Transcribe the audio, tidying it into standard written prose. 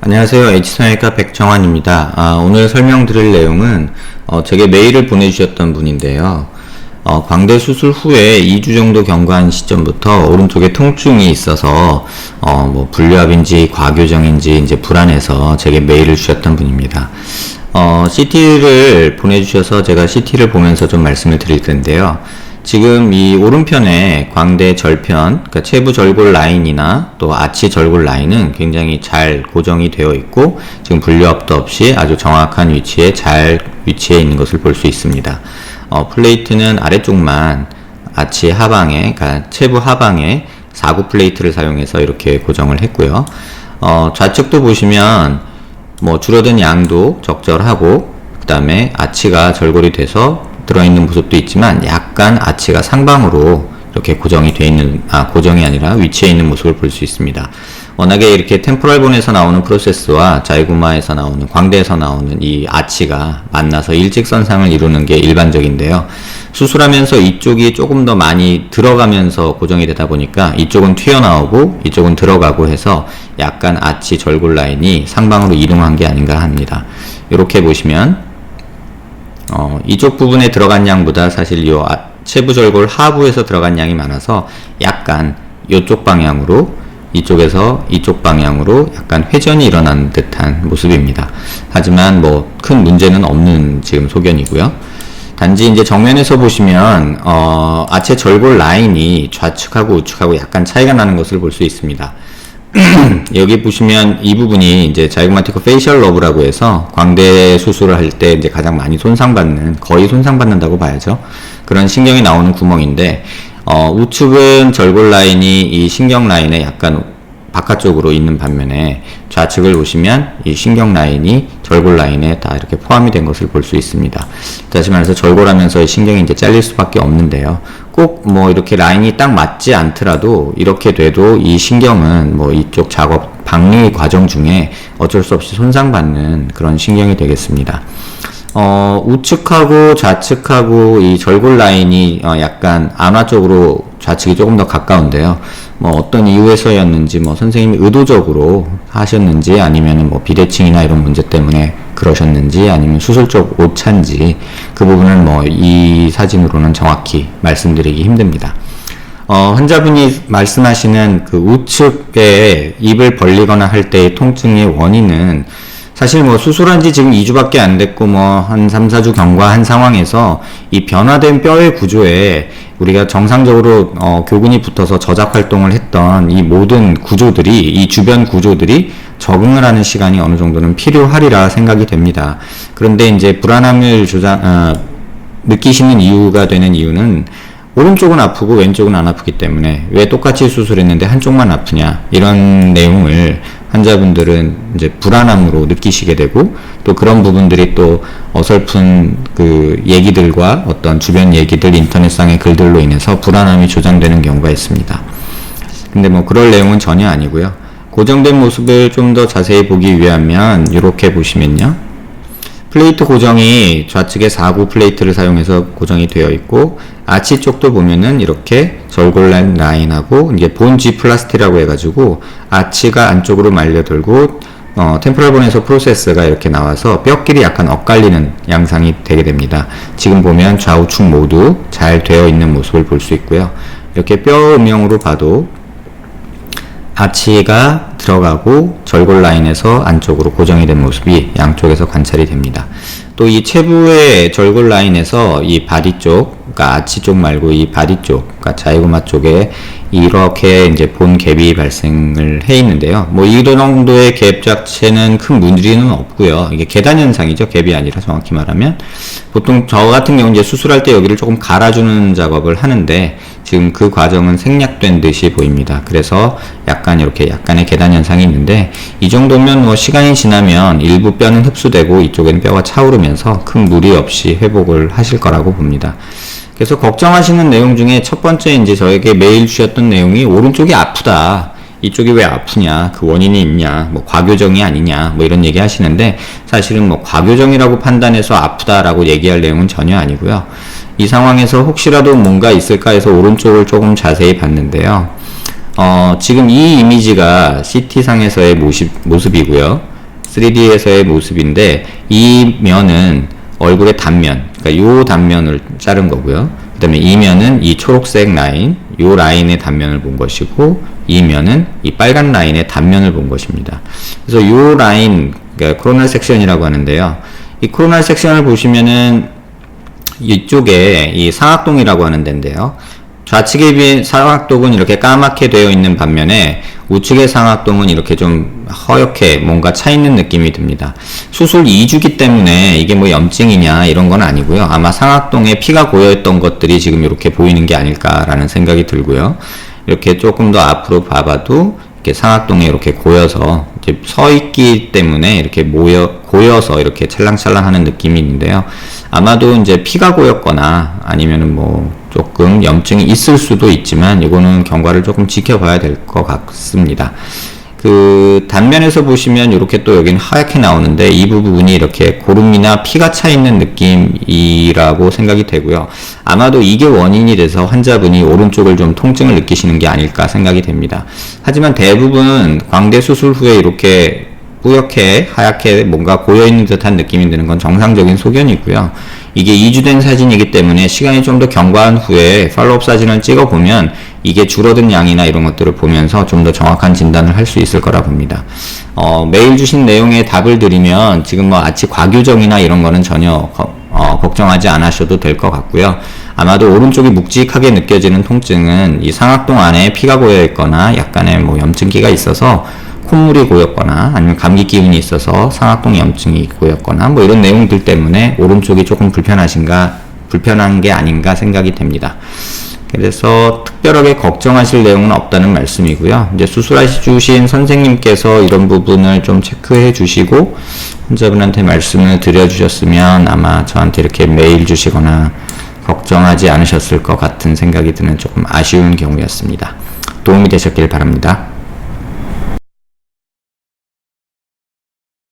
안녕하세요. H성형외과 백정환입니다. 오늘 설명드릴 내용은 제게 메일을 보내주셨던 분인데요. 광대 수술 후에 2주 정도 경과한 시점부터 오른쪽에 통증이 있어서 뭐 분류압인지 과교정인지 이제 불안해서 제게 메일을 주셨던 분입니다. CT를 보내주셔서 제가 CT를 보면서 좀 말씀을 드릴 텐데요. 지금 이 오른편에 광대 절편, 그러니까 체부 절골 라인이나 또 아치 절골 라인은 굉장히 잘 고정이 되어 있고 지금 분류압도 없이 아주 정확한 위치에 잘 위치해 있는 것을 볼 수 있습니다. 플레이트는 아래쪽만 아치 하방에, 그러니까 체부 하방에 4구 플레이트를 사용해서 이렇게 고정을 했고요. 좌측도 보시면 뭐 줄어든 양도 적절하고 그 다음에 아치가 절골이 돼서 들어있는 모습도 있지만 약간 아치가 상방으로 이렇게 고정이 되어 있는, 고정이 아니라 위치해 있는 모습을 볼 수 있습니다. 워낙에 이렇게 템포럴본에서 나오는 프로세스와 자이고마에서 나오는, 광대에서 나오는 이 아치가 만나서 일직선상을 이루는 게 일반적인데요. 수술하면서 이쪽이 조금 더 많이 들어가면서 고정이 되다 보니까 이쪽은 튀어나오고 이쪽은 들어가고 해서 약간 아치 절골 라인이 상방으로 이동한 게 아닌가 합니다. 이렇게 보시면 이쪽 부분에 들어간 양보다 사실 요 체부절골 하부에서 들어간 양이 많아서 약간 이쪽 방향으로, 이쪽에서 이쪽 방향으로 약간 회전이 일어난 듯한 모습입니다. 하지만 뭐 큰 문제는 없는 지금 소견이고요. 단지 이제 정면에서 보시면 아체 절골 라인이 좌측하고 우측하고 약간 차이가 나는 것을 볼 수 있습니다. 여기 보시면 이 부분이 이제 자이고마티코 페이셜 러브라고 해서 광대 수술을 할 때 이제 가장 많이 손상받는, 거의 손상받는다고 봐야죠. 그런 신경이 나오는 구멍인데, 우측은 절골 라인이 이 신경 라인에 약간 바깥쪽으로 있는 반면에 좌측을 보시면 이 신경 라인이 절골 라인에 다 이렇게 포함이 된 것을 볼 수 있습니다. 다시 말해서 절골하면서 이 신경이 이제 잘릴 수밖에 없는데요. 꼭 뭐 이렇게 라인이 딱 맞지 않더라도 이렇게 돼도 이 신경은 뭐 이쪽 작업 박리 과정 중에 어쩔 수 없이 손상받는 그런 신경이 되겠습니다. 우측하고 좌측하고 이 절골 라인이 약간 안화 쪽으로 좌측이 조금 더 가까운데요. 뭐 어떤 이유에서였는지, 뭐 선생님이 의도적으로 하셨는지, 아니면은 뭐 비대칭이나 이런 문제 때문에 그러셨는지, 아니면 수술적 오차인지, 그 부분은 뭐 이 사진으로는 정확히 말씀드리기 힘듭니다. 환자분이 말씀하시는 그 우측에 입을 벌리거나 할 때의 통증의 원인은 사실 뭐 수술한 지 지금 2주밖에 안 됐고 뭐 한 3, 4주 경과한 상황에서 이 변화된 뼈의 구조에 우리가 정상적으로 교근이 붙어서 저작 활동을 했던 이 모든 구조들이, 이 주변 구조들이 적응을 하는 시간이 어느 정도는 필요하리라 생각이 됩니다. 그런데 이제 불안함을 느끼시는 이유가 되는 이유는 오른쪽은 아프고 왼쪽은 안 아프기 때문에 왜 똑같이 수술했는데 한쪽만 아프냐, 이런 내용을 환자분들은 이제 불안함으로 느끼시게 되고, 또 그런 부분들이 또 어설픈 그 얘기들과 어떤 주변 얘기들, 인터넷상의 글들로 인해서 불안함이 조장되는 경우가 있습니다. 근데 뭐 그럴 내용은 전혀 아니고요. 고정된 모습을 좀 더 자세히 보기 위하면 이렇게 보시면요. 플레이트 고정이 좌측에 4구 플레이트를 사용해서 고정이 되어 있고, 아치 쪽도 보면은 이렇게 절골 라인하고 이게 본 G 플라스티라고 해가지고 아치가 안쪽으로 말려들고 템포럴본에서 프로세스가 이렇게 나와서 뼈끼리 약간 엇갈리는 양상이 되게 됩니다. 지금 보면 좌우측 모두 잘 되어 있는 모습을 볼 수 있고요. 이렇게 뼈 음영으로 봐도 아치가 들어가고 절골 라인에서 안쪽으로 고정이 된 모습이 양쪽에서 관찰이 됩니다. 또 이 체부의 절골 라인에서 이 바디 쪽, 그러니까 아치 쪽 말고 이 바디 쪽, 그러니까 자이고마 쪽에 이렇게 이제 본 갭이 발생을 해 있는데요. 뭐 이 정도의 갭 자체는 큰 문제는 없고요. 이게 계단 현상이죠. 갭이 아니라 정확히 말하면. 보통 저 같은 경우 이제 수술할 때 여기를 조금 갈아주는 작업을 하는데 지금 그 과정은 생략된 듯이 보입니다. 그래서 약간 이렇게 약간의 계단 현상이 있는데 이 정도면 뭐 시간이 지나면 일부 뼈는 흡수되고 이쪽에는 뼈가 차오르면서 큰 무리 없이 회복을 하실 거라고 봅니다. 그래서 걱정하시는 내용 중에 첫 번째 이제 저에게 메일 주셨던 내용이 오른쪽이 아프다. 이쪽이 왜 아프냐, 그 원인이 있냐, 뭐 과교정이 아니냐, 뭐 이런 얘기 하시는데, 사실은 뭐 과교정이라고 판단해서 아프다라고 얘기할 내용은 전혀 아니고요. 이 상황에서 혹시라도 뭔가 있을까 해서 오른쪽을 조금 자세히 봤는데요. 지금 이 이미지가 CT상에서의 모습이고요. 3D에서의 모습인데, 이 면은 얼굴의 단면, 그러니까 요 단면을 자른 거고요. 그 다음에 이 면은 이 초록색 라인, 요 라인의 단면을 본 것이고, 이 면은 이 빨간 라인의 단면을 본 것입니다. 그래서 요 라인, 그러니까 코로날 섹션이라고 하는데요. 이 코로날 섹션을 보시면은 이쪽에 이 상악동이라고 하는 데인데요. 좌측에 비해 상악동은 이렇게 까맣게 되어 있는 반면에 우측의 상악동은 이렇게 좀 허옇게 뭔가 차 있는 느낌이 듭니다. 수술 2주기 때문에 이게 뭐 염증이냐 이런 건 아니고요. 아마 상악동에 피가 고여있던 것들이 지금 이렇게 보이는 게 아닐까라는 생각이 들고요. 이렇게 조금 더 앞으로 봐봐도 이렇게 상악동에 이렇게 고여서 이제 서 있기 때문에 이렇게 고여서 이렇게 찰랑찰랑 하는 느낌이 있는데요. 아마도 이제 피가 고였거나 아니면은 뭐 조금 염증이 있을 수도 있지만 이거는 경과를 조금 지켜봐야 될 것 같습니다. 그 단면에서 보시면 이렇게 또 여기는 하얗게 나오는데 이 부분이 이렇게 고름이나 피가 차 있는 느낌이라고 생각이 되고요. 아마도 이게 원인이 돼서 환자분이 오른쪽을 좀 통증을 느끼시는 게 아닐까 생각이 됩니다. 하지만 대부분 광대 수술 후에 이렇게 뿌옇게 하얗게 뭔가 고여있는 듯한 느낌이 드는 건 정상적인 소견이고요. 이게 2주 된 사진이기 때문에 시간이 좀 더 경과한 후에 팔로업 사진을 찍어보면 이게 줄어든 양이나 이런 것들을 보면서 좀 더 정확한 진단을 할 수 있을 거라 봅니다. 메일 주신 내용에 답을 드리면 지금 뭐 아치 과교정이나 이런 거는 전혀 걱정하지 않으셔도 될 것 같고요. 아마도 오른쪽이 묵직하게 느껴지는 통증은 이 상악동 안에 피가 고여 있거나 약간의 뭐 염증기가 있어서 콧물이 고였거나 아니면 감기 기운이 있어서 상악동 염증이 고였거나 뭐 이런 내용들 때문에 오른쪽이 조금 불편한 게 아닌가 생각이 됩니다. 그래서 특별하게 걱정하실 내용은 없다는 말씀이고요. 이제 수술하시 주신 선생님께서 이런 부분을 좀 체크해 주시고 환자분한테 말씀을 드려 주셨으면 아마 저한테 이렇게 메일 주시거나 걱정하지 않으셨을 것 같은 생각이 드는 조금 아쉬운 경우였습니다. 도움이 되셨길 바랍니다.